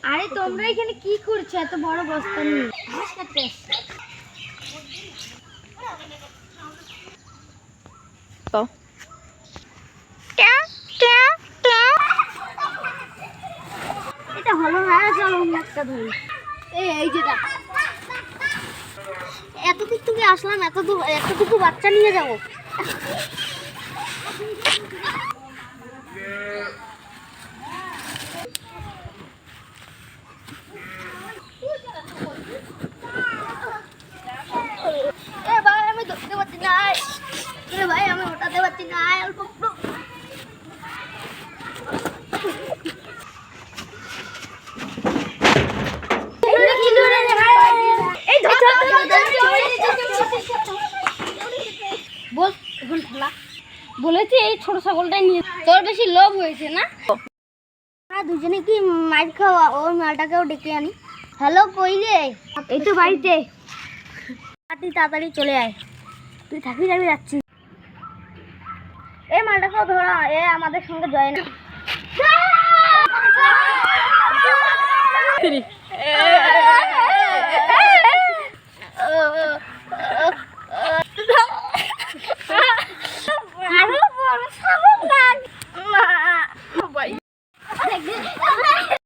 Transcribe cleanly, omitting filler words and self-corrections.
আরে তোমরা এখানে কি করছো এত বড় বস্তা নিয়ে? ঘাস কাটতে আসছো? তো এটা হলো না, চলো অন্য একটা ধরি। এই যেটা এতদূর থেকে আসলাম, এতটুকু বাচ্চা নিয়ে যাবো। ভাই আমি ধরতে পারছি না, ভাই আমি ওঠাতে পারছি না, অল্প বল এখন ঠেলা বলেছি এই ছোট ছাগলটাই নিয়ে। তোর বেশি লোভ হয়েছে না? আমরা দুজনে কি মার খাওয়া, ওই মালটাকেও ডেকে আনি। হ্যালো কইলে? এই তো বাড়িতে। তাড়াতাড়ি চলে আয়, তুই থাকবি আমি যাচ্ছি। এই মালটাকেও ধরা, এ আমাদের সঙ্গে জয়েন।